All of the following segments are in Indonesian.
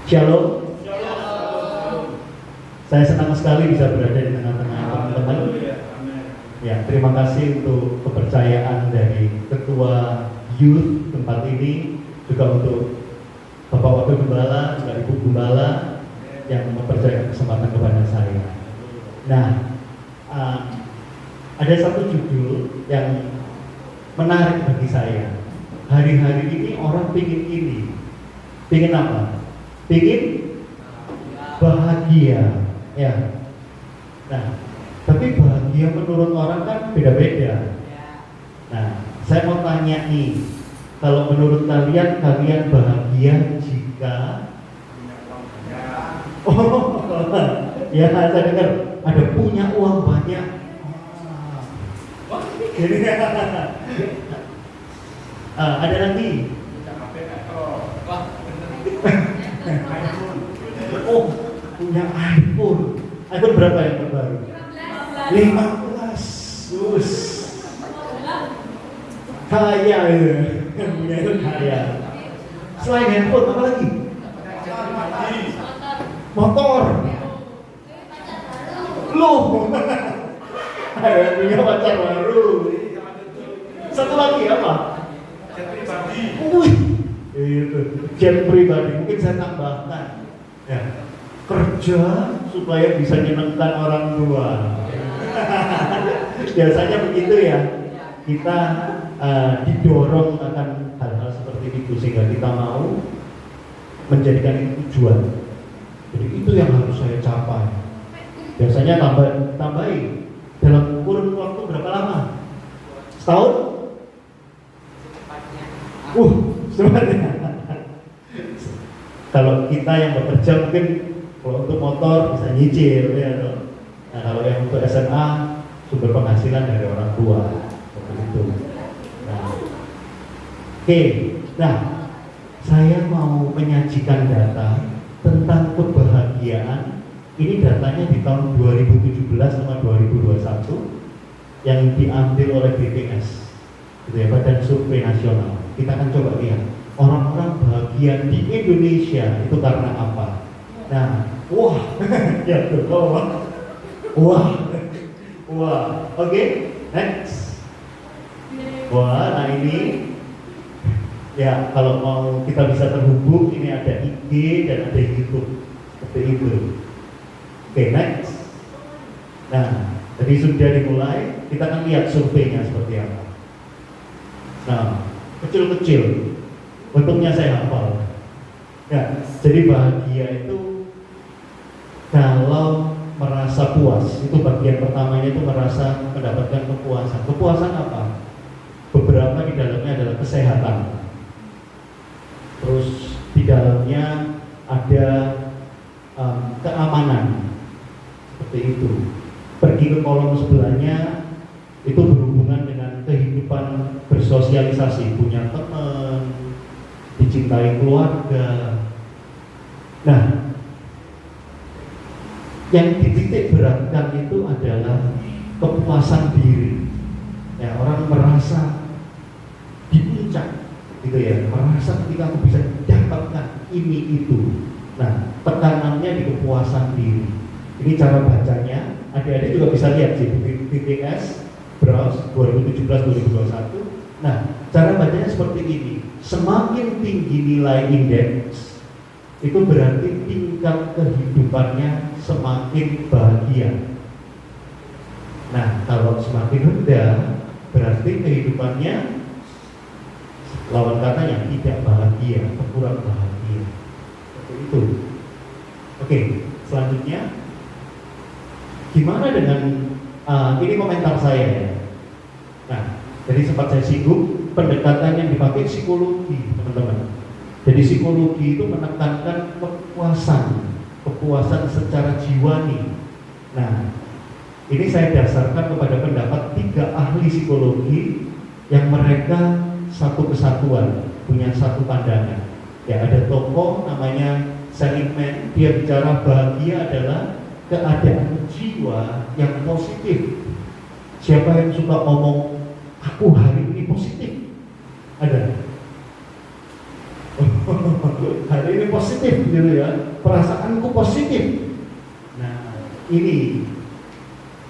Shalom. Saya senang sekali bisa berada di tengah-tengah teman-teman. Ya, terima kasih untuk kepercayaan dari Ketua Youth tempat ini, juga untuk Bapak Wakil Gembala, juga Ibu Gembala yang mempercayakan kesempatan kepada saya. Nah, ada satu judul yang menarik bagi saya. Hari-hari ini orang pingin ini, pingin apa? Pingin bahagia, ya. Nah, tapi bahagia menurut orang kan beda-beda. Nah, saya mau tanya nih, kalau menurut kalian, kalian bahagia jika ya saya dengar ada punya uang banyak. Ada lagi. Oh, punya iPhone. iPhone berapa yang terbaru? 15. Sus. Kaya ya. Punya itu kaya. Selain handphone apa lagi? Motor. Loh. Ada yang punya pacar baru. Satu lagi apa? Jet pribadi. Wih. Itu jet pribadi. Mungkin saya tambahkan. Ya. Kerja supaya bisa nyenengkan orang tua. Biasanya begitu ya. Kita didorong akan hal-hal seperti itu sehingga kita mau menjadikan itu tujuan. Jadi itu yang harus saya capai. Biasanya tambahin dalam kurun waktu berapa lama? Setahun? Sebenarnya. Kalau kita yang bekerja mungkin kalau untuk motor bisa nyicil ya. Nah, kalau yang untuk SMA sumber penghasilan dari orang tua seperti itu. Nah, oke. Nah, saya mau menyajikan data tentang kebahagiaan. Ini datanya di tahun 2017 sama 2021 yang diambil oleh BPS, gitu ya, Badan Survei Nasional. Kita akan coba lihat orang-orang bahagia di Indonesia itu karena apa. Nah, wah, ya tuh, wah, oke, next. Wah, nah ini, ya kalau mau kita bisa terhubung, ini ada IG dan ada YouTube, seperti itu. Oke, next. Nah, tadi sudah dimulai, kita akan lihat surveinya seperti apa. Nah, kecil-kecil, bentuknya saya hafal. Ya, jadi bahagia itu kalau merasa puas, itu bagian pertamanya itu merasa mendapatkan kepuasan. Kepuasan apa? Beberapa di dalamnya adalah kesehatan. Terus di dalamnya ada keamanan. Seperti itu. Pergi ke kolom sebelahnya itu berhubungan dengan kehidupan bersosialisasi, punya teman, dicintai keluarga. Nah, yang dititik beratkan itu adalah kepuasan diri. Ya, orang merasa di puncak, gitu ya, merasa ketika aku bisa dapatkan ini itu. Nah, tekanannya di kepuasan diri. Ini cara bacanya. Adik-adik juga bisa lihat sih BPS browse 2017-2021. Nah, cara bacanya seperti ini. Semakin tinggi nilai indeks, itu berarti tingkat kehidupannya semakin bahagia. Nah, kalau semakin rendah, berarti kehidupannya lawan katanya tidak bahagia, kurang bahagia. Seperti itu. Oke, selanjutnya. Gimana dengan ini komentar saya ya. Nah, jadi sempat saya singgung pendekatan yang dipakai psikologi, teman-teman. Jadi psikologi itu menekankan kepuasan secara jiwani. Nah, ini saya dasarkan kepada pendapat 3 ahli psikologi yang mereka satu kesatuan, punya satu pandangan. Ya, ada tokoh namanya Seligman, dia bicara bahagia adalah keadaan jiwa yang positif. Siapa yang suka ngomong aku hari ini positif? Ada? Hari ini positif gitu ya, perasaanku positif. Nah, ini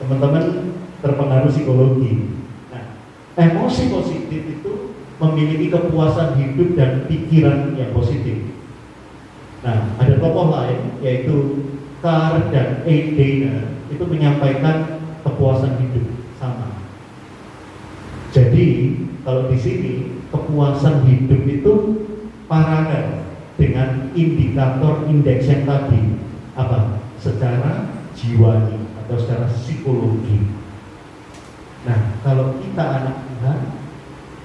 teman-teman terpengaruh psikologi. Nah, emosi positif itu memiliki kepuasan hidup dan pikiran yang positif. Nah, ada tokoh lain yaitu Carl dan A. Dana itu menyampaikan kepuasan hidup sama. Jadi kalau di sini kepuasan hidup itu paralel dengan indikator indeks yang tadi apa? Secara jiwani atau secara psikologi. Nah, kalau kita anak Tuhan,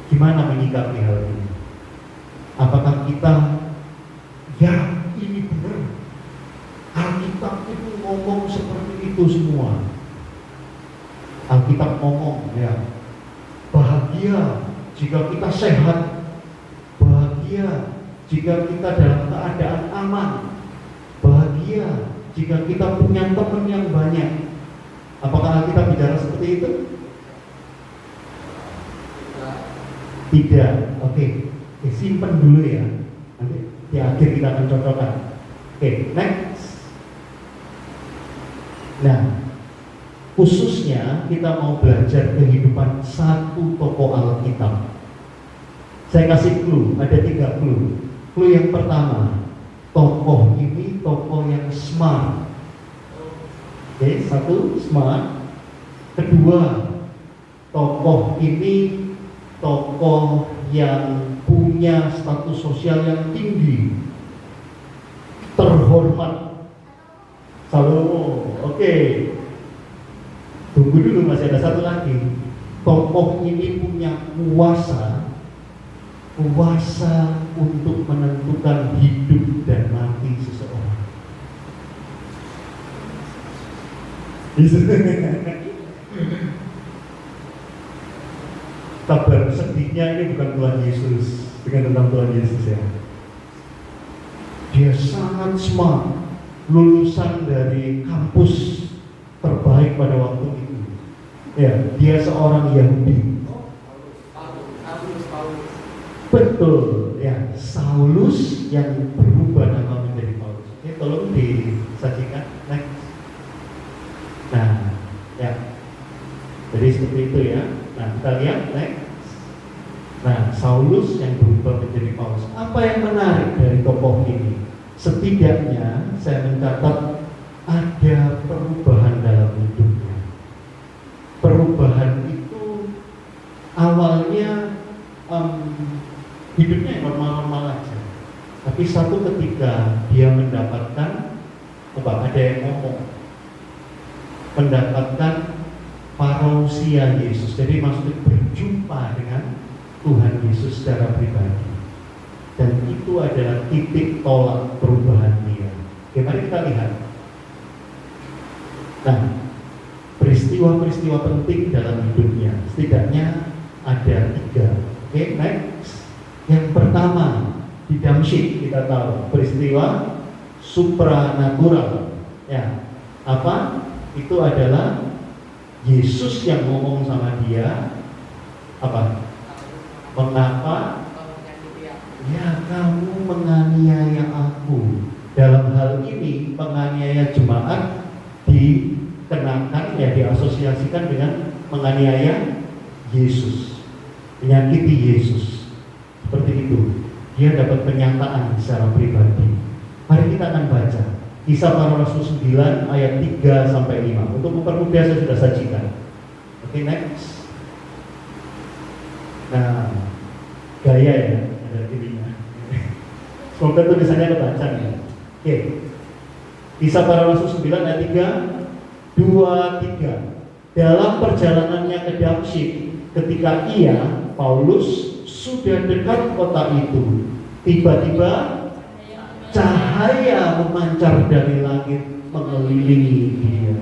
gimana menyikapi hal ini? Apakah kita ya ini benar? Alkitab itu ngomong seperti itu semua. Alkitab ngomong ya, bahagia jika kita sehat, bahagia jika kita dalam keadaan aman, bahagia jika kita punya teman yang banyak. Apakah Alkitab bicara seperti itu? Tidak. Oke, simpen dulu ya. Nanti di akhir kita akan cocokkan. Oke, next. Nah, khususnya kita mau belajar kehidupan satu tokoh Alkitab. Saya kasih clue, ada 3 clue. Clue yang pertama, tokoh ini tokoh yang smart. Oke, 1, smart. Kedua, tokoh ini tokoh yang punya status sosial yang tinggi, terhormat. Salomo. Oke. Tunggu dulu, masih ada satu lagi. Tokoh ini punya kuasa untuk menentukan hidup dan mati seseorang. Kabar sedihnya ini bukan Tuhan Yesus, bukan tentang Tuhan Yesus ya. Dia sangat smart, lulusan dari kampus terbaik pada waktu itu. Ya, dia seorang Yahudi. Betul, ya, Saulus yang berubah nama menjadi Paulus. Oke, tolong disajikan next. Nah, ya, jadi seperti itu ya. Nah, kita lihat next. Nah, Saulus yang berubah menjadi Paulus. Apa yang menarik dari tokoh ini? Setidaknya saya mencatat ada perubahan dalam hidupnya. Perubahan itu awalnya hidupnya normal-normal aja. Tapi satu ketika dia mendapatkan ada yang ngomong, mendapatkan parousia Yesus. Jadi maksudnya berjumpa dengan Tuhan Yesus secara pribadi. Dan itu adalah titik tolak perubahan dia. Oke, mari kita lihat. Nah, peristiwa-peristiwa penting dalam hidupnya setidaknya ada 3. Oke, next. Yang pertama, di Damsyik kita tahu peristiwa supranatural. Ya, apa? Itu adalah Yesus yang ngomong sama dia, apa? Mengapa ya kamu menganiaya aku? Dalam hal ini penganiaya jemaat dikenakan ya, diasosiasikan dengan menganiaya Yesus, menyakiti Yesus. Seperti itu. Dia dapat penyataan secara pribadi. Mari kita akan baca Kisah Para Rasul 9 ayat 3 sampai 5. Untuk mempermudah saya sudah sajikan. Oke, next. Nah, gaya ya, ada ininya. Semoga tulisannya kebaca ya. Oke. Kisah Para Rasul 9 ayat 3, 2, 3. Dalam perjalanannya ke Damsyik, ketika ia, Paulus, sudah dekat kota itu, tiba-tiba cahaya memancar dari langit mengelilingi dia.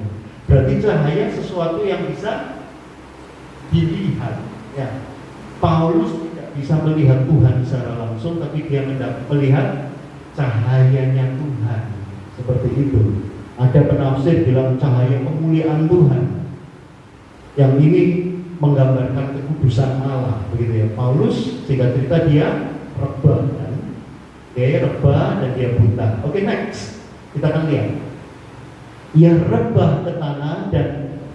Berarti cahaya sesuatu yang bisa dilihat. Ya, Paulus tidak bisa melihat Tuhan secara langsung, tapi dia melihat cahayanya Tuhan. Seperti itu. Ada penafsir bilang cahaya kemuliaan Tuhan. Yang ini menggambarkan kekudusan Allah, begitu ya. Paulus singkat cerita dia rebahan Dia rebah dan dia buta. Oke, next. Kita akan lihat. Ia rebah ke tanah dan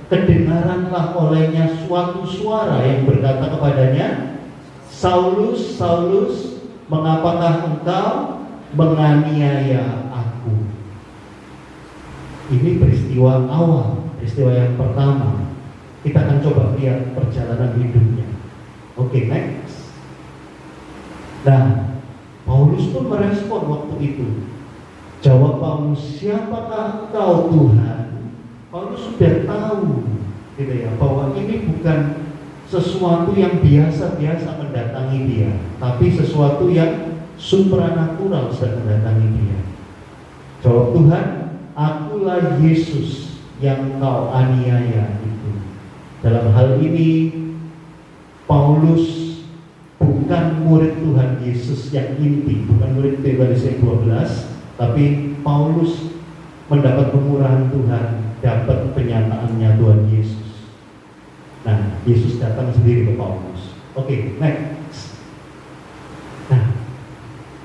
kedengaranlah olehnya suatu suara yang berkata kepadanya, Saulus, Saulus, mengapakah engkau menganiaya aku? Ini peristiwa awal, peristiwa yang pertama. Kita akan coba lihat perjalanan hidupnya. Oke, next. Nah, Paulus pun merespon waktu itu. Jawab Paulus, siapakah engkau Tuhan? Paulus sudah tahu, gitu ya, bahwa ini bukan sesuatu yang biasa-biasa mendatangi dia, tapi sesuatu yang supranatural sedang mendatangi dia. Jawab Tuhan, akulah Yesus yang kau aniaya itu. Dalam hal ini, Paulus bukan murid Tuhan Yesus yang inti, bukan murid Yohanes 12, tapi Paulus mendapat kemurahan Tuhan, dapat penyataannya Tuhan Yesus. Nah, Yesus datang sendiri ke Paulus. Oke, next. Nah,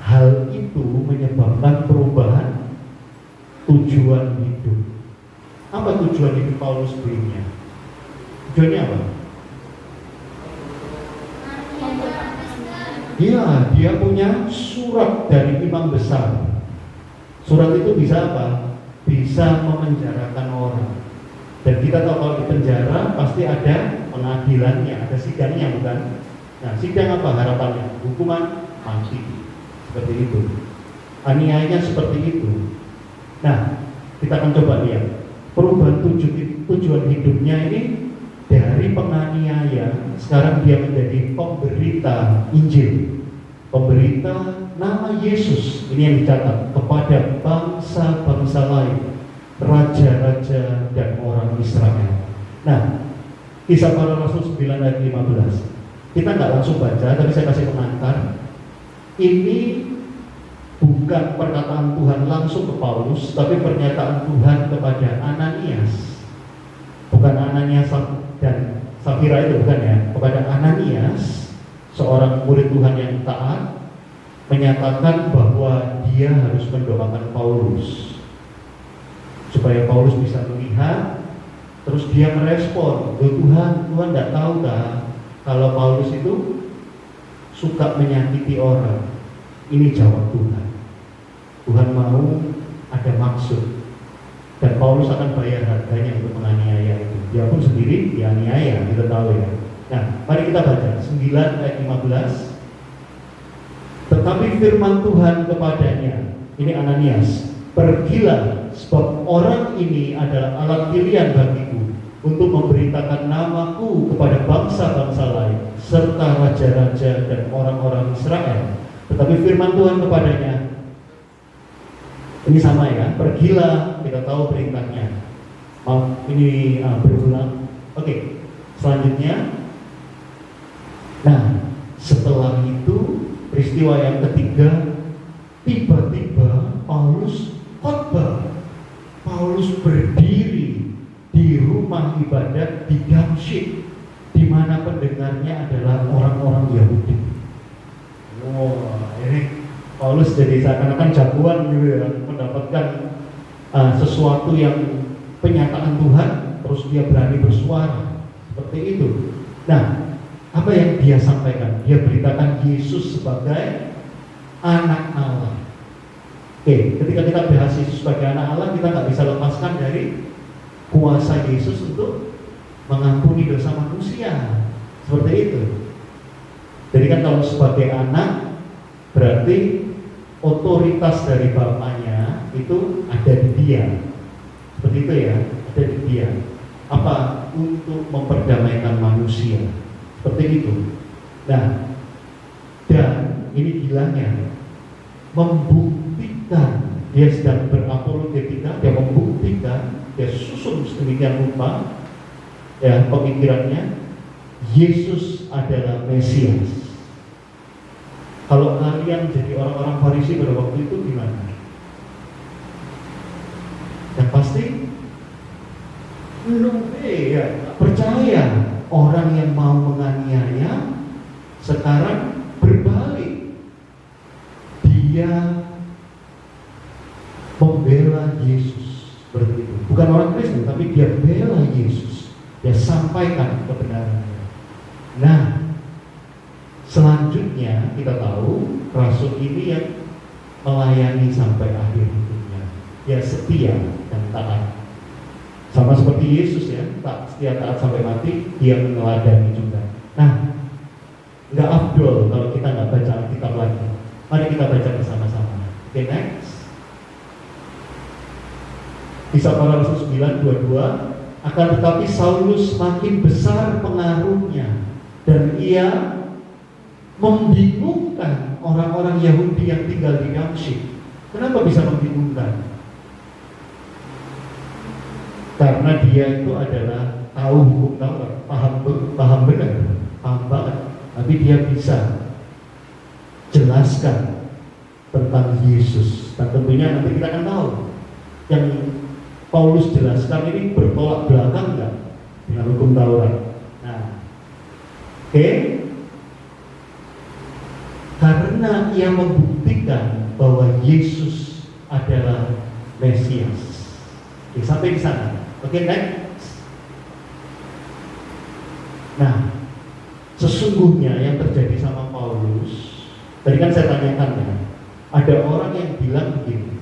hal itu menyebabkan perubahan tujuan hidup. Apa tujuan hidup Paulus sebelumnya? Tujuannya apa? Dia punya surat dari imam besar. Surat itu bisa apa? Bisa memenjarakan orang. Dan kita tahu kalau di penjara pasti ada pengadilannya, ada sidangnya, bukan? Nah, sidang apa harapannya? Hukuman mati. Seperti itu. Aniayanya seperti itu. Nah, kita akan coba lihat perubahan tujuan hidupnya ini dari penganiaya, sekarang dia menjadi pemberita Injil. Pemberita nama Yesus, ini yang dicatat, kepada bangsa-bangsa lain, raja-raja dan orang Israel. Nah, Kisah Para Rasul 9 ayat 15. Kita nggak langsung baca, tapi saya kasih pengantar. Ini bukan perkataan Tuhan langsung ke Paulus, tapi pernyataan Tuhan kepada Ananias. Bukan Ananias dan Safira itu, bukan ya, kepada Ananias, seorang murid Tuhan yang taat, menyatakan bahwa dia harus mendoakan Paulus supaya Paulus bisa melihat. Terus dia merespon, Tuhan tidak tahu kalau Paulus itu suka menyakiti orang. Ini jawab Tuhan. Tuhan mau ada maksud, dan Paulus akan bayar harganya untuk menganiaya itu. Dia pun sendiri dianiaya, kita tahu ya. Nah, mari kita baca 9 ayat 15. Tetapi firman Tuhan kepadanya, ini Ananias, pergilah, sebab orang ini adalah alat pilihan bagiku untuk memberitakan namaku kepada bangsa-bangsa lain, serta raja-raja dan orang-orang Israel. Tetapi firman Tuhan kepadanya, ini sama ya, pergilah, kita tahu perintahnya. Ini berulang. Oke, selanjutnya. Nah, setelah itu peristiwa yang ketiga, tiba-tiba Paulus khotbah. Paulus berdiri di rumah ibadat di Damsyik, di mana pendengarnya adalah orang-orang Yahudi. Wah, ini Paulus jadi seakan-akan jagoan gitu ya, mendapatkan sesuatu yang penyataan Tuhan, terus dia berani bersuara seperti itu. Nah, apa yang dia sampaikan? Dia beritakan Yesus sebagai anak Allah. Oke, ketika kita bahas Yesus sebagai anak Allah, kita nggak bisa lepaskan dari kuasa Yesus untuk mengampuni dosa manusia. Seperti itu. Jadi kan kalau sebagai anak, berarti otoritas dari bapaknya itu ada di dia. Seperti itu ya, ada di dia. Apa? Untuk memperdamaikan manusia. Seperti itu. Nah, dan ini gilanya, membuktikan dia sedang berapologetika, dia membuktikan, dia susun sedemikian rupa ya pemikirannya, Yesus adalah Mesias. Kalau kalian jadi orang-orang Farisi pada waktu itu gimana? Yang pasti ya, percaya orang yang mau menganiaya sekarang berbalik. dia membela Yesus seperti itu. Bukan orang Kristen, tapi dia bela Yesus. Dia sampaikan kebenarannya. Nah, selanjutnya kita tahu rasul ini yang melayani sampai akhir hidupnya. Dia setia dan taat. Sama seperti Yesus ya, tak setia taat sampai mati, dia meneladani juga. Nah, nggak afdol kalau kita nggak baca Alkitab lagi. Mari kita baca bersama-sama. Oke, next. Kisah Para Rasul 9:22. Akan tetapi Saulus makin besar pengaruhnya dan ia membingungkan orang-orang Yahudi yang tinggal di Damsyik. Kenapa bisa membingungkan? Karena dia itu adalah tahu hukum Taurat, paham benar, paham banget. Tapi dia bisa jelaskan tentang Yesus. Dan tentunya nanti kita akan tahu yang Paulus jelaskan ini bertolak belakang enggak dengan hukum Taurat. Nah, oke. Karena ia membuktikan bahwa Yesus adalah Mesias. Oke, sampai di sana. Oke, next. Nah, sesungguhnya yang terjadi sama Paulus, tadi kan saya tanyakan ya, ada orang yang bilang begini,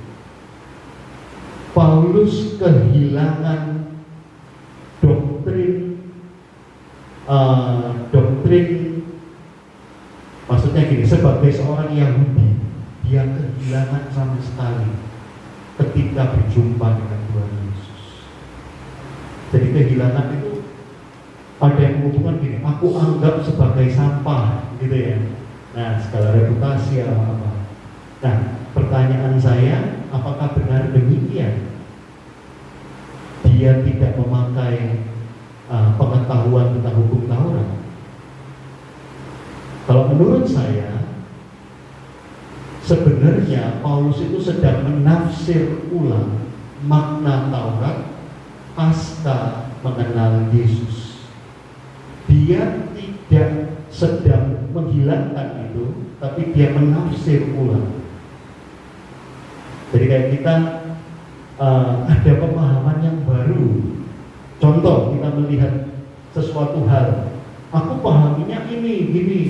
Paulus kehilangan doktrin, maksudnya gini, sebagai seorang Yahudi, dia kehilangan sama sekali ketika berjumpa dengan Tuhan Yesus. Jadi kehilangan itu ada yang menghubungkan gini, aku anggap sebagai sampah, gitu ya. Nah, segala reputasi apa. Nah, pertanyaan saya, apakah benar demikian? Dia tidak memakai pengetahuan tentang hukum Taurat. Kalau menurut saya, sebenarnya Paulus itu sedang menafsir ulang makna Taurat pasca mengenal Yesus. Dia tidak sedang menghilangkan itu, tapi dia menafsir ulang. Jadi kayak kita ada pemahaman yang baru. Contoh, kita melihat sesuatu hal, aku pahaminya ini, gini.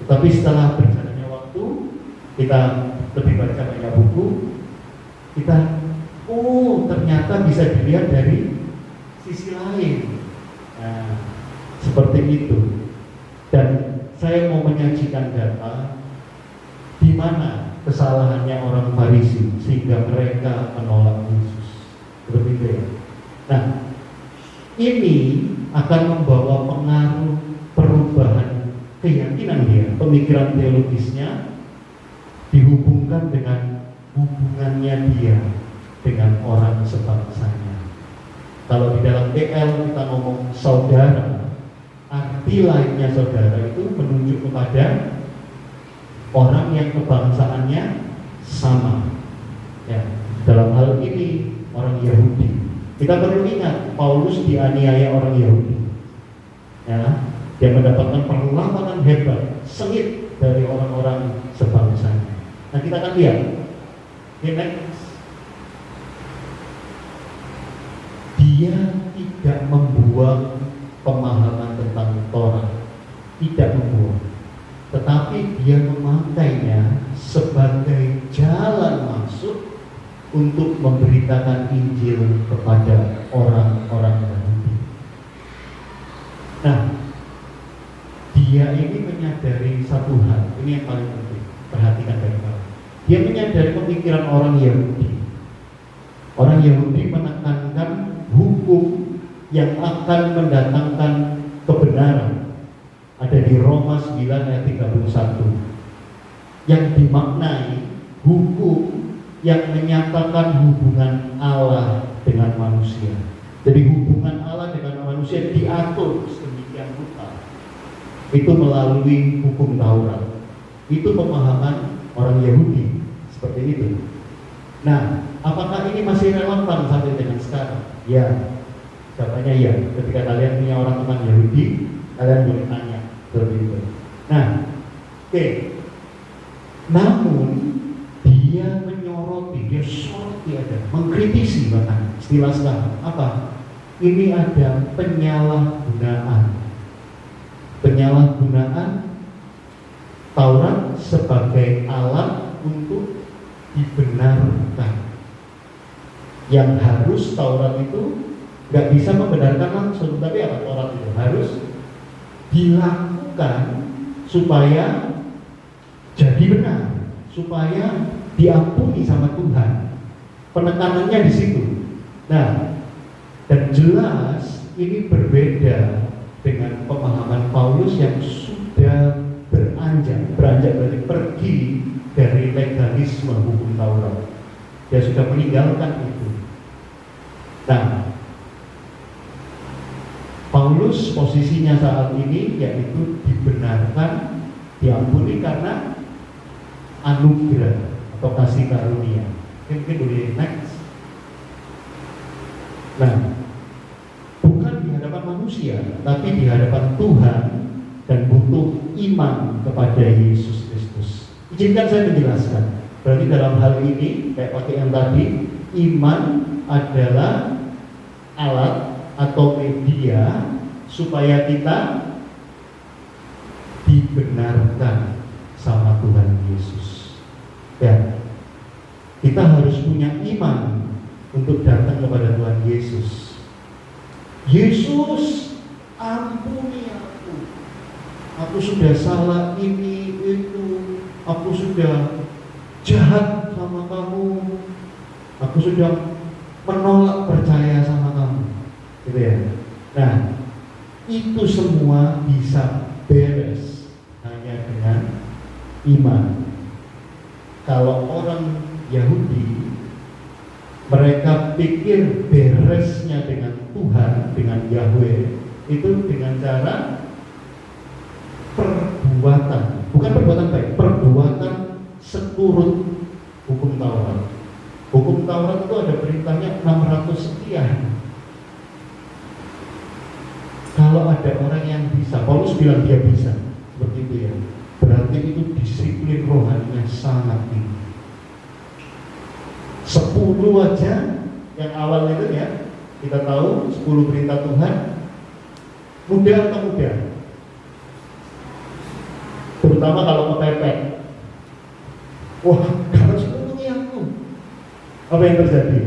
Tapi setelah berjalannya waktu, kita lebih baca banyak buku, kita, ternyata bisa dilihat dari sisi lain. Nah, seperti itu. Dan saya mau menyajikan data di mana kesalahannya orang Farisi sehingga mereka menolak Yesus. Seperti itu ya. Nah, ini akan membawa pengaruh perubahan keyakinan dia, pemikiran teologisnya dihubungkan dengan hubungannya dia dengan orang sebangsanya. Kalau di dalam PL kita ngomong saudara, arti lainnya saudara itu menunjuk kepada orang yang kebangsaannya sama. Ya, dalam hal ini orang Yahudi. Kita perlu ingat, Paulus dianiaya orang Yahudi. Ya, dia mendapatkan perlawanan hebat, sengit dari orang-orang sebangsanya. Nah, kita akan lihat. Dia tidak membuang pemahaman tentang Taurat, tidak membuang, tetapi dia memakainya sebagai jalan masuk untuk memberitakan Injil kepada orang-orang Yahudi. Nah, dia ini menyadari satu hal, ini yang paling penting, perhatikan baik-baik. Dia menyadari pemikiran orang Yahudi. Orang Yahudi menekankan hukum yang akan mendatangkan kebenaran. Ada di Roma 9 ayat 31 yang dimaknai hukum yang menyatakan hubungan Allah dengan manusia. Jadi hubungan Allah dengan manusia diatur sedemikian rupa. Itu melalui hukum Taurat. Itu pemahaman orang Yahudi seperti itu. Nah, apakah ini masih relevan sampai dengan sekarang? Ya, jawabannya ya. Ketika kalian punya orang teman Yahudi, kalian boleh tanya seperti itu. Nah, oke. Namun dia menyoroti, dia soroti ada, mengkritisi bahkan istilah sekarang apa? Ini ada penyalahgunaan Taurat sebagai alat untuk dibenarkan. Yang harus Taurat itu nggak bisa membenarkan langsung, tapi apa Taurat itu harus dilakukan supaya jadi benar, supaya diampuni sama Tuhan. Penekanannya di situ. Nah, dan jelas ini berbeda dengan pemahaman Paulus yang sudah beranjak berarti pergi dari legalisme hukum Taurat. Dia sudah meninggalkan itu. Nah, Paulus posisinya saat ini yaitu dibenarkan, diampuni karena anugerah atau kasih karunia. Mungkin boleh next. Nah, bukan di hadapan manusia, tapi di hadapan Tuhan dan butuh iman kepada Yesus Kristus. Izinkan saya menjelaskan. Berarti dalam hal ini, kayak pakai yang tadi, iman adalah alat atau media supaya kita dibenarkan sama Tuhan Yesus. Ya, kita harus punya iman untuk datang kepada Tuhan Yesus. Yesus, ampuni aku. Aku sudah salah ini itu. Aku sudah jahat sama kamu. Aku sudah menolak percaya sama kamu. Gitu ya. Nah, itu semua bisa beres hanya dengan iman. Kalau orang Yahudi, mereka pikir beresnya dengan Tuhan, dengan Yahweh, itu dengan cara perbuatan, bukan perbuatan baik, perbuatan seturut hukum Taurat. Hukum Taurat itu ada perintahnya 600 sekian. Kalau ada orang yang bisa, Paulus bilang dia bisa, seperti itu ya, berarti itu disiplin rohaninya sangat tinggi. 10 aja yang awal itu ya, kita tahu 10 perintah Tuhan, mudah atau mudah? Terutama kalau kepepet. Wah, kalau 10 aku, apa yang terjadi?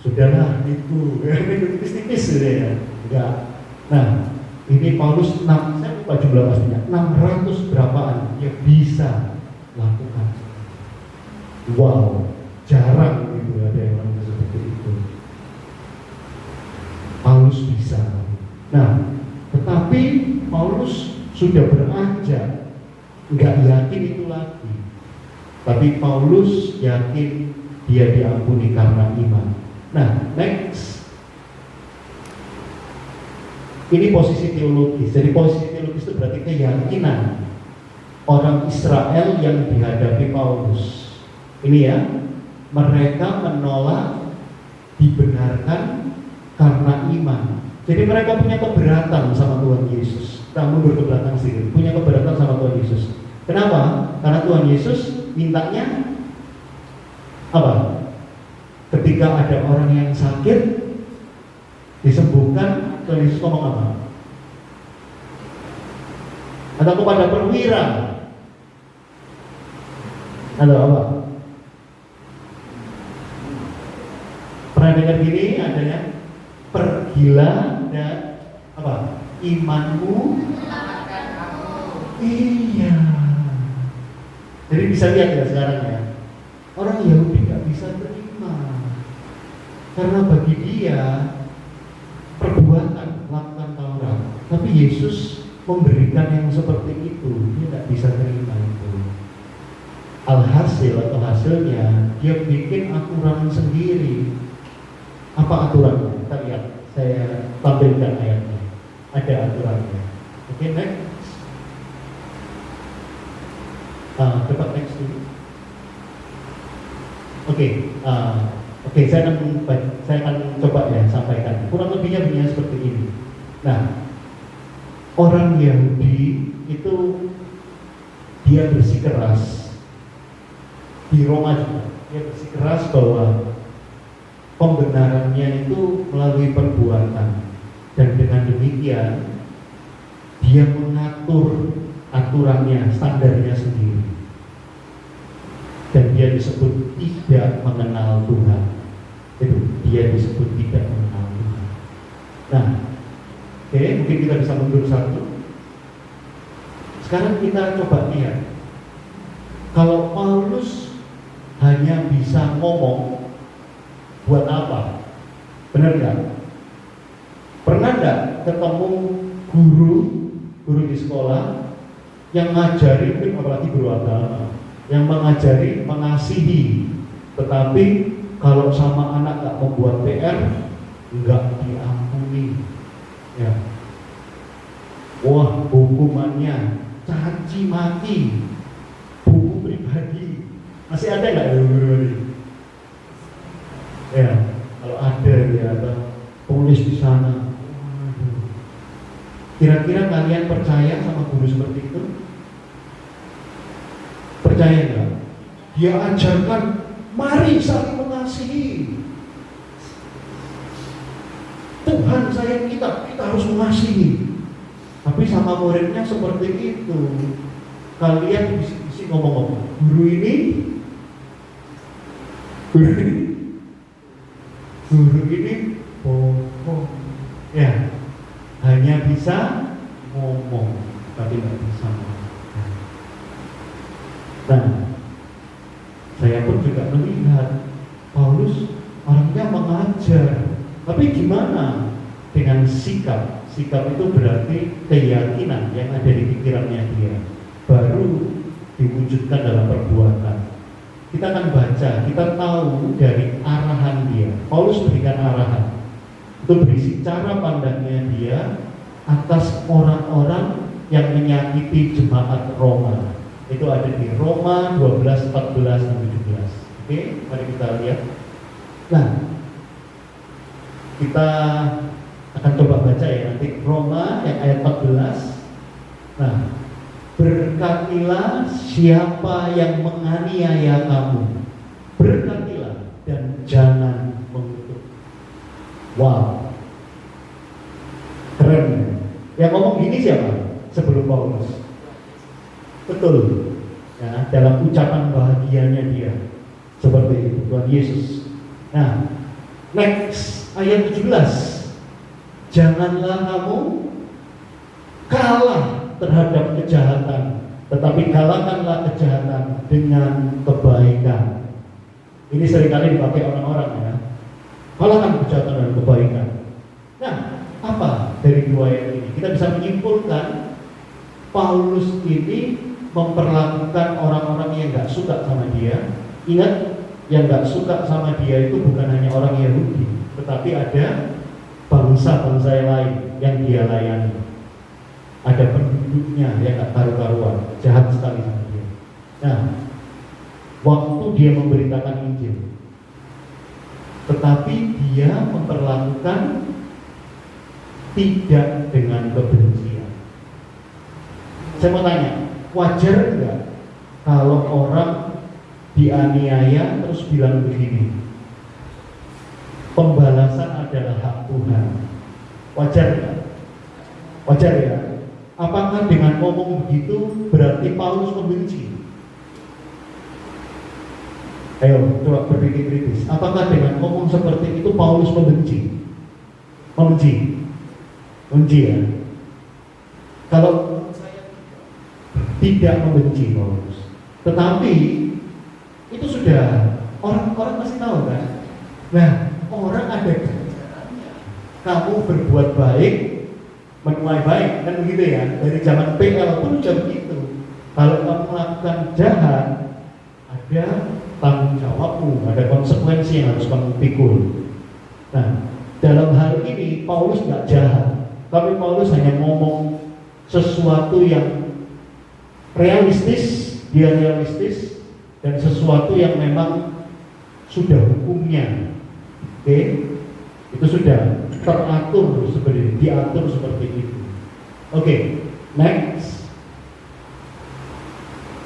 Sudahlah, itu tipis-tipis ya. Enggak. Nah, ini Paulus 6, saya lupa jumlah pastinya, 600 berapaan dia bisa lakukan. Wow, jarang gitu ada yang orang seperti itu. Paulus bisa. Nah, tetapi Paulus sudah beranjak, nggak yakin itu lagi. Tapi Paulus yakin dia diampuni karena iman. Nah, next. Ini posisi teologis. Jadi posisi teologis itu berarti keyakinan orang Israel yang dihadapi Paulus. Ini ya, mereka menolak dibenarkan karena iman. Jadi mereka punya keberatan sama Tuhan Yesus. Kita mundur ke belakang sedikit. Punya keberatan sama Tuhan Yesus. Kenapa? Karena Tuhan Yesus mintanya apa? Ketika ada orang yang sakit disembuhkan, Tuhan Yesus ngomong apa? Atau kepada perwira? Atau apa? Pernah dengar gini adanya? Pergilah dan apa? Imanmu. Iya. Jadi bisa lihat ya sekarang ya. Orang Yahudi nggak bisa terima karena bagi dia perbuatan melakukan Taurat. Tapi Yesus memberikan yang seperti itu, dia tidak bisa terima itu. Alhasil atau hasilnya dia bikin aturan sendiri. Apa aturannya? Kita lihat, saya tampilkan ayatnya. Ada aturannya. Oke, next. Cepat next dulu. Oke, saya akan coba ya sampaikan. Kurang lebihnya begini seperti ini. Nah, orang Yahudi itu dia bersikeras di Roma juga dia bersikeras bahwa pembenarannya itu melalui perbuatan, dan dengan demikian dia mengatur aturannya, standarnya sendiri, dan dia disebut tidak mengenal Tuhan. Itu dia disebut tidak mengenal Tuhan. Nah, oke, mungkin kita bisa mundur satu. Sekarang kita coba lihat, kalau Paulus hanya bisa ngomong, buat apa? Benar nggak? Pernah nggak ketemu guru di sekolah yang ngajari, apalagi guru agama, yang mengajari mengasihi, tetapi kalau sama anak nggak membuat PR, nggak diampuni, ya. Wah, hukumannya caci maki, buku pribadi. Masih ada nggak guru ini? Ya, kalau ada ya, tulis di sana. Kira-kira kalian percaya sama guru seperti itu? Percaya nggak? Dia ajarkan, mari saling mengasihi. Tuhan sayang kita harus mengasihi. Tapi sama muridnya seperti itu. Kalian bisik-bisik ngomong-ngomong, guru ini bohong. Ya, hanya bisa ngomong, tapi nggak bisa melakukan. Nah, saya pun juga melihat Paulus orangnya mengajar, tapi gimana dengan sikap? Sikap itu berarti keyakinan yang ada di pikirannya dia, baru diwujudkan dalam perbuatan. Kita akan baca, kita tahu dari arahan dia. Paulus berikan arahan, itu berisi cara pandangnya dia atas orang-orang yang menyakiti jemaat Roma. Itu ada di Roma 12, 14, dan 17. Oke, mari kita lihat. Nah, kita akan coba baca ya nanti Roma yang ayat 14. Nah, berkatilah siapa yang menganiaya kamu, berkatilah dan jangan mengutuk. Wow, keren. Yang ngomong gini siapa? Sebelum Paulus. Betul ya, dalam ucapan bahagianya dia seperti itu, Tuhan Yesus. Nah, next ayat 17. Janganlah kamu kalah terhadap kejahatan, tetapi kalahkanlah kejahatan dengan kebaikan. Ini seringkali dipakai orang-orang ya. Kalahkan kejahatan dengan kebaikan. Nah, apa dari dua ayat ini? Kita bisa menyimpulkan Paulus ini memperlakukan orang-orang yang gak suka sama dia. Ingat, yang gak suka sama dia itu bukan hanya orang Yahudi, tetapi ada bangsa-bangsa yang lain yang dia layani. Ada penduduknya yang gak karu-karuan, jahat sekali sama dia. Nah, waktu dia memberitakan Injil, tetapi dia memperlakukan tidak dengan kebencian. Saya mau tanya, wajar enggak kalau orang dianiaya terus bilang begini, pembalasan adalah hak Tuhan? Wajar enggak? Wajar ya? Apakah dengan ngomong begitu berarti Paulus membenci? Ayo, coba berpikir kritis. Apakah dengan ngomong seperti itu Paulus membenci? Membenci? Membenci ya? Kalau tidak membenci Paulus, tetapi itu sudah orang-orang pasti tahu kan? Nah, orang ada ganjarannya. Kamu berbuat baik, menuai baik, kan begitu ya? Dari zaman PL pun sudah begitu. Kalau kamu melakukan jahat, ada tanggung jawabmu, ada konsekuensi yang harus kamu pikul. Nah, dalam hal ini Paulus nggak jahat, tapi Paulus hanya ngomong sesuatu yang realistis, dia realistis, dan sesuatu yang memang sudah hukumnya. Oke, itu sudah teratur seperti diatur seperti itu. Oke, next.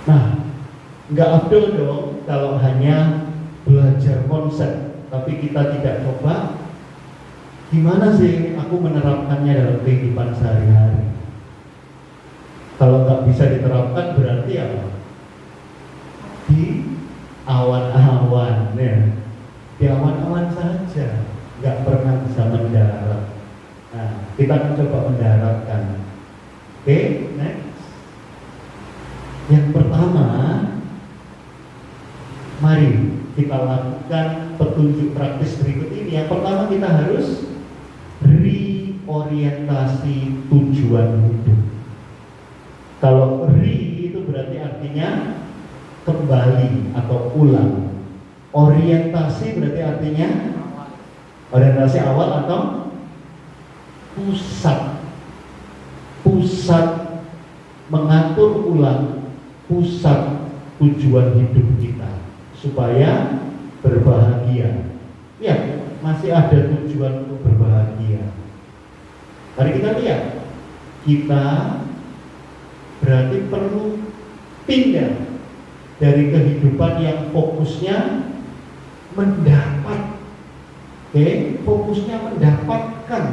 Nah, Nggak afdol dong kalau hanya belajar konsep, tapi kita tidak coba gimana sih aku menerapkannya dalam kehidupan sehari-hari. Kalau nggak bisa diterapkan berarti apa? Di awan-awan, ya. Di awan-awan saja, nggak pernah bisa mendarat. Nah, kita akan coba mendaratkan. Oke, next. Yang pertama, mari kita lakukan petunjuk praktis berikut ini. Yang pertama, kita harus reorientasi tujuan hidup. Kalau itu berarti artinya kembali atau ulang. Orientasi berarti artinya orientasi awal atau pusat mengatur ulang pusat tujuan hidup kita supaya berbahagia. Ya, masih ada tujuan untuk berbahagia. Mari kita lihat, kita berarti perlu pindah dari kehidupan yang fokusnya mendapat, fokusnya mendapatkan.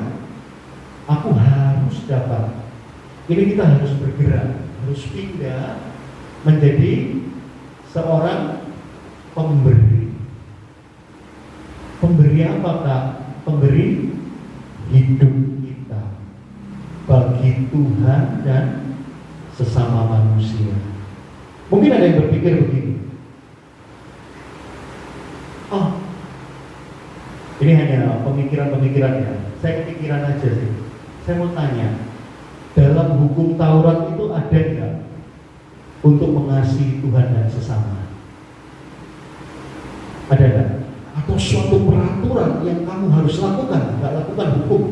Aku harus dapat. Ini kita harus bergerak, harus pindah menjadi seorang pemberi. Pemberi apa, Kak? Pemberi hidup kita bagi Tuhan dan sesama manusia. Mungkin ada yang berpikir begini, oh, ini hanya pemikiran-pemikiran ya. Saya kepikiran aja sih. Saya mau tanya, dalam hukum Taurat itu ada nggak untuk mengasihi Tuhan dan sesama? Ada nggak? Atau suatu peraturan yang kamu harus lakukan, nggak lakukan hukum?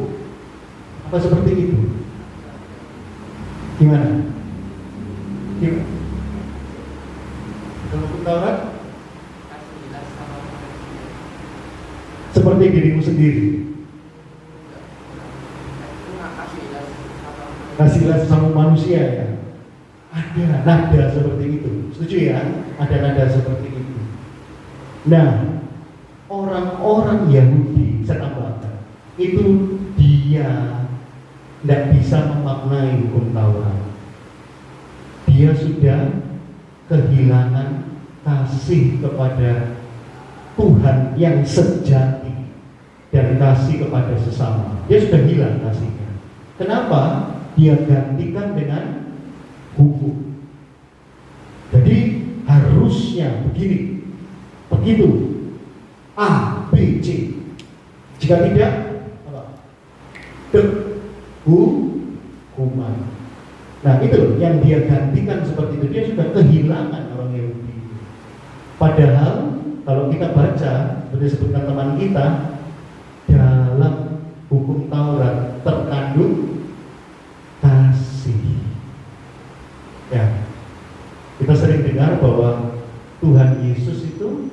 Apa seperti itu? Gimana? Dalam hukum Taurat seperti dirimu sendiri. Kasihlah sesama manusia ya. Ada nada seperti itu. Setuju ya? Ada nada seperti itu. Nah, orang-orang Yahudi, saya tambahkan, itu dia tidak bisa memaknai hukum Taurat. Dia sudah kehilangan kasih kepada Tuhan yang sejati dan kasih kepada sesama. Dia sudah hilang kasihnya. Kenapa? Dia gantikan dengan hukum. Jadi harusnya begini, begitu, A, B, C. Jika tidak, apa? Hukuman. Nah itu yang dia gantikan seperti itu. Dia sudah kehilangan orang Yahudi. Padahal kalau kita baca, seperti disebutkan teman kita, dalam hukum Taurat terkandung kasih. Ya, kita sering dengar bahwa Tuhan Yesus itu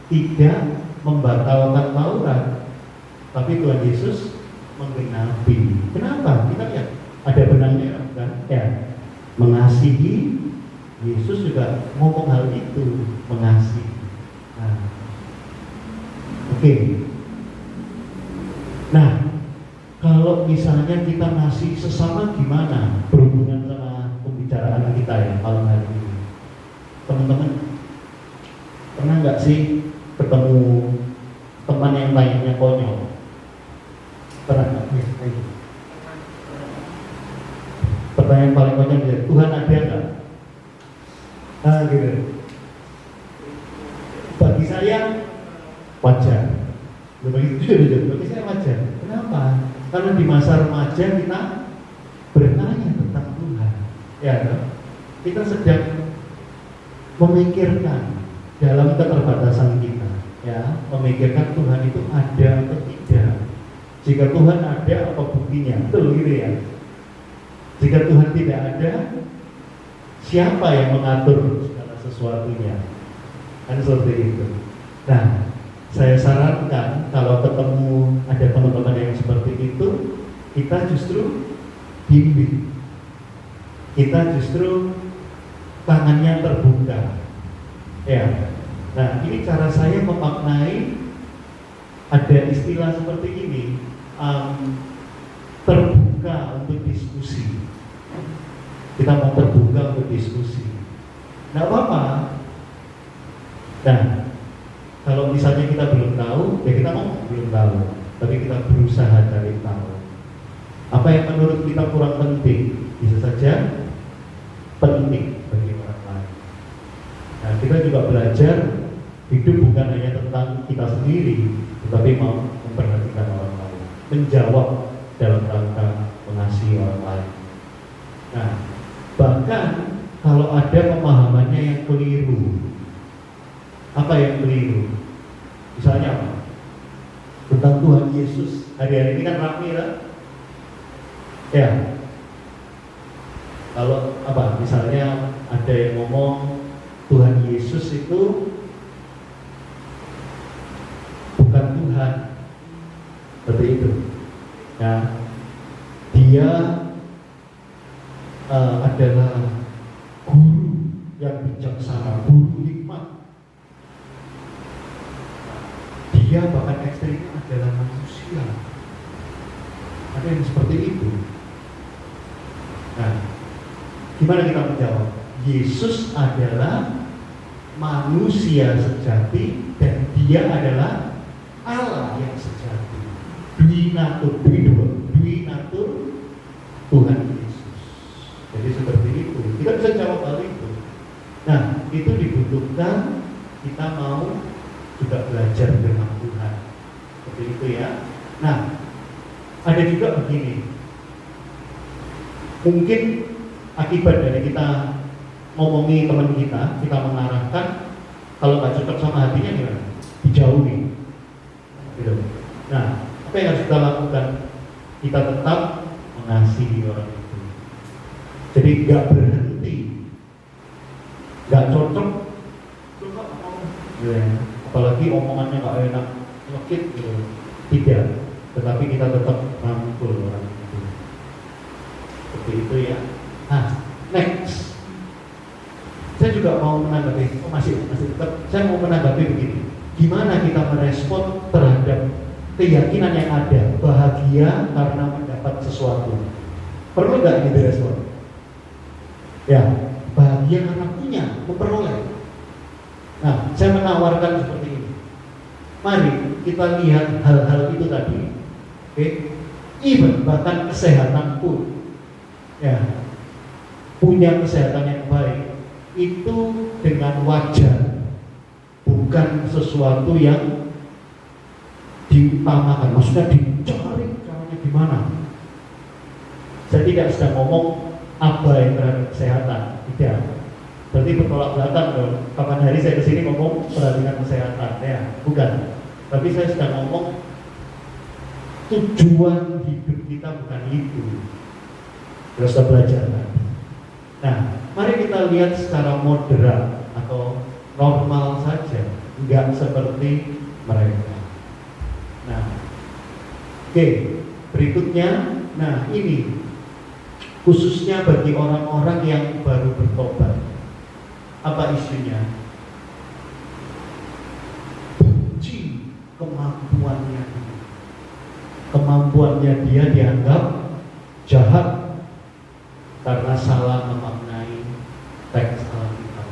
tidak membatalkan Taurat, tapi Tuhan Yesus menggenapi. Kenapa? Kita lihat ada benangnya kan? Ya, mengasihi. Yesus juga ngomong hal itu, mengasihi. Nah, oke. Nah, kalau misalnya kita ngasih sesama gimana berhubungan sama pembicaraan kita ya malam hari ini? Teman-teman, pernah nggak sih ketemu teman yang lainnya konyol? Pernah nggak? Pertanyaan paling konyol dia, Tuhan ada nggak? Nah gitu. Bagi saya wajar. Bagi saya wajar. Kenapa? Karena di masa remaja kita bertanya tentang Tuhan. Ya, kita sedang memikirkan dalam keterbatasan kita, ya, memikirkan Tuhan itu ada atau tidak. Jika Tuhan ada, apa buktinya? Betul gitu ya. Jika Tuhan tidak ada, siapa yang mengatur segala sesuatunya? Kan seperti itu. Nah, saya sarankan kalau ketemu ada teman-teman yang seperti itu, kita justru bimbing. Kita justru tangannya terbuka. Ya. Nah, ini cara saya memaknai, ada istilah seperti ini, terbuka untuk diskusi. Kita mau terbuka untuk diskusi. Nggak apa-apa. Nah, kalau misalnya kita belum tahu, ya kita ngomong belum tahu, tapi kita berusaha cari tahu. Apa yang menurut kita kurang penting, bisa saja penting bagi orang lain. Nah, kita juga belajar hidup bukan hanya tentang kita sendiri, tetapi mau memperhatikan orang lain, menjawab dalam rangka mengasihi orang lain. Nah, bahkan kalau ada pemahamannya yang keliru. Apa yang keliru? Misalnya apa? Tentang Tuhan Yesus. Hari-hari ini kan ramai lah. Ya. Kalau apa? Misalnya ada yang ngomong Tuhan Yesus itu bukan Tuhan. Seperti itu. Nah, dia adalah guru yang bijaksana, guru hikmat. Dia bahkan ekstrimnya adalah manusia. Ada yang seperti itu. Nah, gimana kita menjawab? Yesus adalah manusia sejati dan dia adalah Allah yang sejati. Dui natur Tuhan Yesus. Jadi seperti itu. Kita bisa jawab hal itu. Nah, itu dibutuhkan kita mau juga belajar dengan Tuhan. Seperti itu ya. Nah, ada juga begini. Mungkin akibat dari kita ngomongi teman kita mengarahkan, kalau nggak cocok sama hatinya gimana? Dijauhi. Gitu. Nah, apa yang harus kita lakukan? Kita tetap mengasihi orang itu. Jadi nggak berhenti, nggak cocok, ya. Apalagi omongannya nggak enak, nyekit gitu. Tidak, tetapi kita tetap rangkul orang itu. Seperti itu ya. Nah, next. Saya juga mau menanggapi, masih tetap. Saya mau menanggapi begini. Gimana kita merespon terhadap keyakinan yang ada, bahagia karena mendapat sesuatu? Perlu nggak ini direspon? Ya, bahagia karena punya, memperoleh. Nah, saya menawarkan seperti ini. Mari kita lihat hal-hal itu tadi. Oke, even bahkan kesehatan pun, ya, punya kesehatan yang baik itu dengan wajar, bukan sesuatu yang diutamakan. Maksudnya dicari caranya gimana? Saya tidak sedang ngomong abai terhadap kesehatan, tidak. Berarti bertolak belakang dong. Kapan hari saya kesini ngomong perhatikan kesehatan, ya, bukan. Tapi saya sedang ngomong tujuan hidup kita bukan itu. Terus kita belajar kan? Nah, mari kita lihat secara moderat atau normal saja, nggak seperti mereka. Nah, oke, berikutnya, nah ini khususnya bagi orang-orang yang baru bertobat. Apa isunya? Benci kemampuannya. Kemampuannya dia dianggap jahat karena salah memaknai teks Alkitab.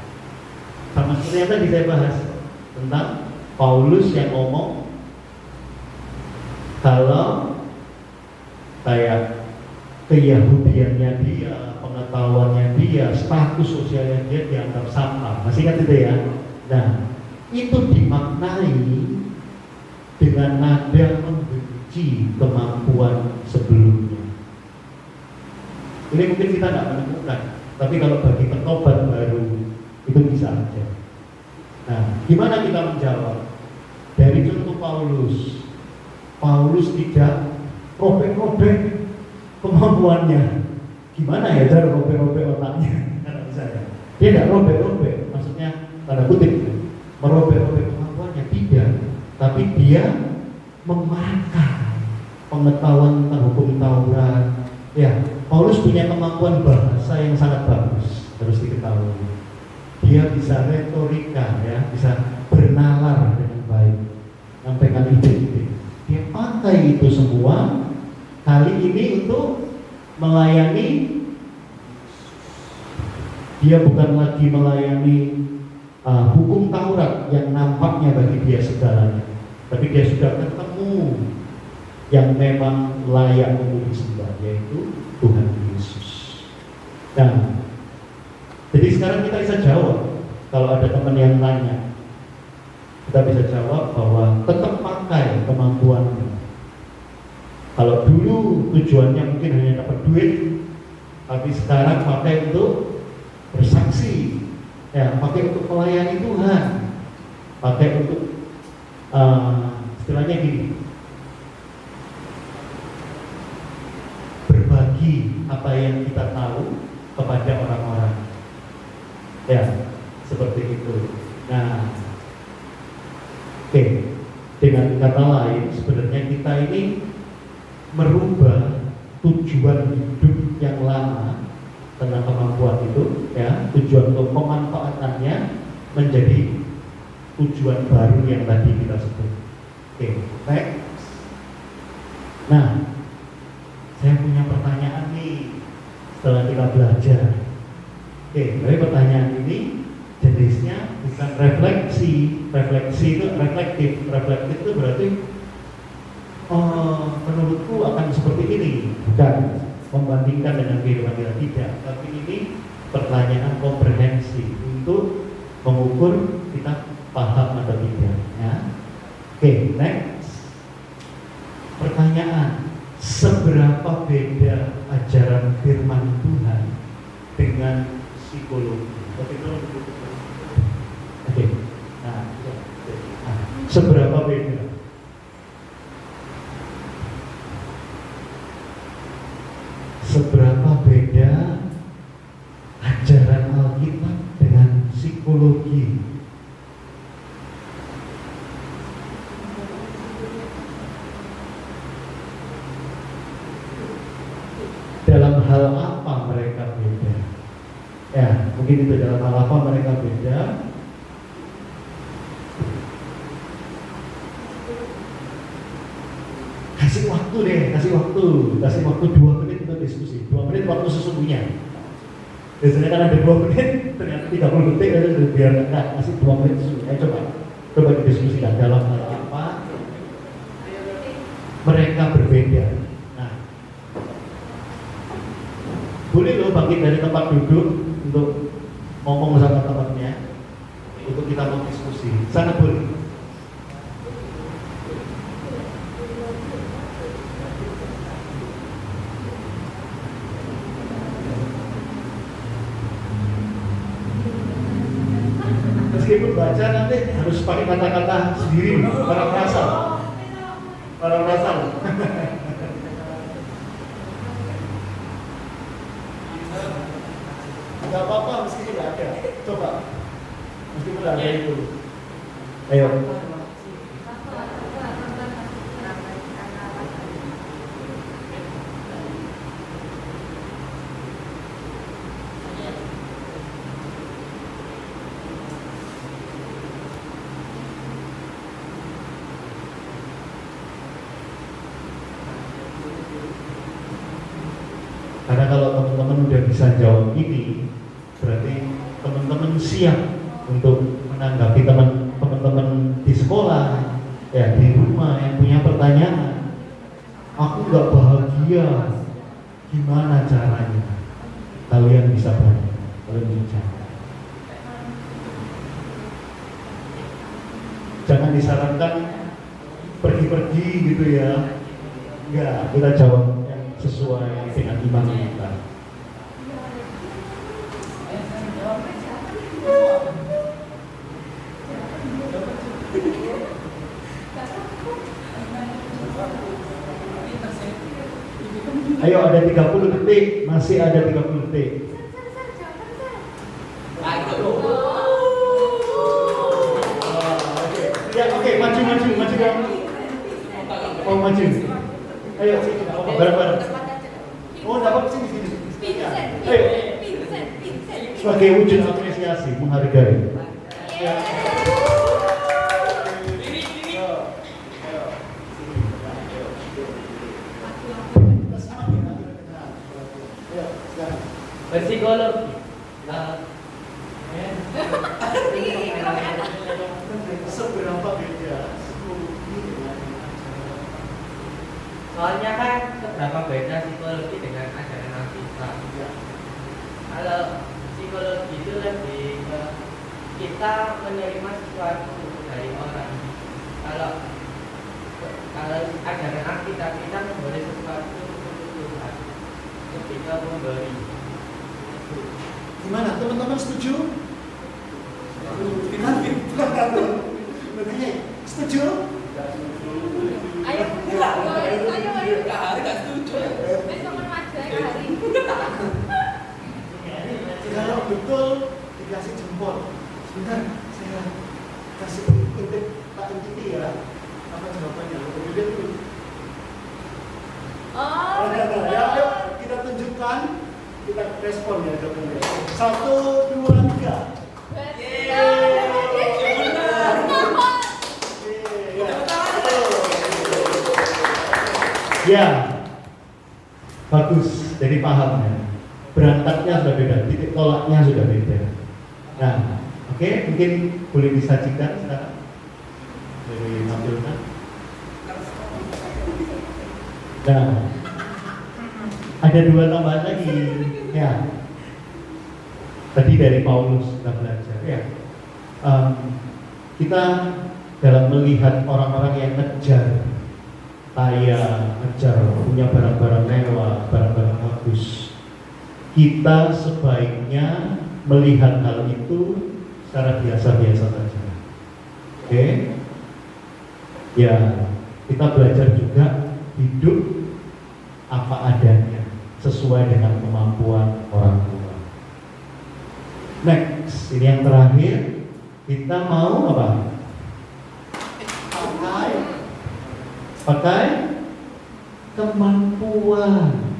Sama seperti yang tadi saya bahas tentang Paulus yang ngomong kalau kayak keyahudiannya dia, pengetahuannya dia, status sosialnya dia dianggap sampah. Masih ingat itu ya? Nah, itu dimaknai dengan nada membenci kemampuan sebelumnya. Ini mungkin kita tidak menemukan, tapi kalau bagi petobat baru itu bisa aja. Nah, gimana kita menjawab? Dari contoh Paulus tidak robek-robek kemampuannya. Gimana ya cara robek-robek otaknya? Karena misalnya dia tidak robek-robek, maksudnya tanda kutip merobek-robek kemampuannya, tidak. Tapi dia memakai pengetahuan tentang hukum Taurat. Ya, Paulus punya kemampuan bahasa yang sangat bagus, harus diketahui. dia bisa retorika, ya, bisa bernalar dengan baik, menyampaikan ide-ide. Dia pakai itu semua kali ini untuk melayani. Dia bukan lagi melayani hukum Taurat yang nampaknya bagi dia segalanya, tapi dia sudah ketemu yang memang layak untuk disembah, yaitu Tuhan Yesus. Nah, jadi sekarang kita bisa jawab. Kalau ada teman yang nanya, kita bisa jawab bahwa tetap pakai kemampuannya. Kalau dulu tujuannya mungkin hanya dapat duit, tapi sekarang pakai untuk bersaksi, ya, pakai untuk melayani Tuhan, pakai untuk istilahnya gini, berbagi apa yang kita tahu kepada orang-orang, ya, seperti itu. Nah, oke, dengan kata lain, sebenarnya kita ini merubah tujuan hidup yang lama tentang kemampuan itu, ya, tujuan untuk pemanfaatannya menjadi tujuan baru yang tadi kita sebut. Oke, next. Nah, saya punya pertanyaan nih setelah kita belajar. Oke, tapi pertanyaan ini jenisnya bukan refleksi. Refleksi itu reflektif. Reflektif itu berarti menurutku akan seperti ini, bukan membandingkan dengan kehidupan kita, tidak. Tapi ini pertanyaan komprehensi untuk mengukur kita paham atau tidak, ya. Oke, next. Pertanyaan, seberapa beda ajaran firman Tuhan dengan psikologi? Oke. Nah, seberapa beda? Seberapa beda ajaran Alkitab dengan psikologi? Dalam hal apa mereka beda? Ya, mungkin itu dalam hal apa mereka beda. Kasih waktu deh, kasih waktu 2 menit untuk diskusi. 2 menit waktu sesungguhnya. Biasanya kan ada 2 menit, ternyata 30 detik aja biar enggak, kasih 2 menit sesungguhnya. Coba didiskusikan dalam hal apa mereka berbeda. Nah, boleh loh bangkit dari tempat duduk untuk ngomong sama temannya, untuk kita mau diskusi. Sangat boleh. Meskipun baca nanti harus pakai kata-kata sendiri, parafrasal. Gak apa-apa, meskipun tidak ada. Coba, meskipun tidak ada itu. Ayo. Karena kalau teman-teman udah bisa jawab ini, berarti teman-teman siap untuk menanggapi teman-teman di sekolah, ya, di rumah yang punya pertanyaan. Aku nggak bahagia, gimana caranya? Kalian bisa bantu, kalian bisa. Jangan disarankan pergi-pergi gitu ya. Enggak, kita jawab yang sesuai dengan iman kita. Ayo, ada 30 detik, masih ada 30 detik. Ya, oke, maju. Oh, maju. Ayo, sini, bareng-bareng. Oh, dapat sini. Ayo. sebagai wujud apresiasi, menghargai. Ya. Psikologi. Seberapa beda? Soalnya kan seberapa beda psikologi dengan ajaran Alkitab. Kalau psikologi itu lebih ke kita menerima sesuatu dari orang. Kalau ajaran Alkitab kita memberi sesuatu untuk Tuhan. Ketika memberi. Gimana teman-teman setuju? Makanya setuju? Ayo, nggak setuju. Besok remaja hari. Kalau betul dikasih jempol. Sebentar, saya kasih intip Pak Intip ya. Apa jawabannya? Kemudian dulu. Oh, Ya, ayo kita tunjukkan, kita respon ya jawabannya. 1, 2, 3. Ya, bagus. Jadi paham ya. Berangkatnya sudah beda, titik tolaknya sudah beda. Nah, oke, mungkin boleh disajikan sekarang. Dari tampilkan. Nah, ada 2 tambahan lagi. Ya, tadi dari Paulus kita belajar. Ya, kita dalam melihat orang-orang yang ngejar kaya, ngejar punya barang-barang mewah, barang-barang bagus, kita sebaiknya melihat hal itu secara biasa-biasa saja. Oke? Ya, kita belajar juga hidup apa adanya, sesuai dengan kemampuan orang tua. Next, ini yang terakhir, kita mau apa? Pakai kemampuan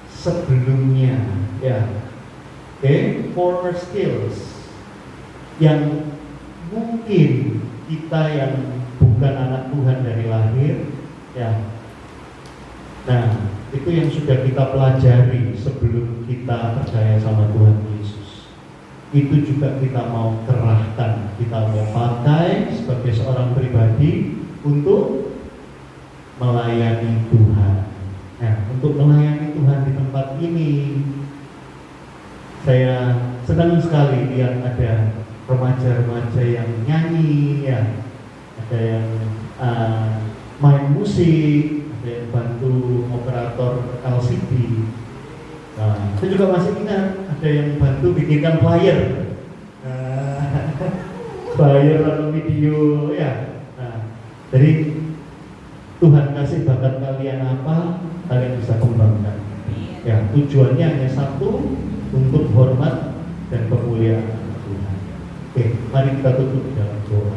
sebelumnya, ya. Oke, former skills yang mungkin kita yang bukan anak Tuhan dari lahir, ya. Nah, itu yang sudah kita pelajari sebelum kita percaya sama Tuhan Yesus. Itu juga kita mau kerahkan, kita mau pakai sebagai seorang pribadi untuk melayani Tuhan. Nah, untuk melayani Tuhan di tempat ini, saya senang sekali lihat ada remaja-remaja yang nyanyi, ya, ada yang main musik, ada yang bantu operator LCD. Nah, saya juga masih ingat ada yang bantu bikinkan flyer, flyer atau video, ya. Nah, jadi Tuhan kasih bakat kalian apa, kalian bisa kembangkan. Ya, tujuannya hanya satu, untuk hormat dan kemuliaan Tuhan. Oke, mari kita tutup dalam doa.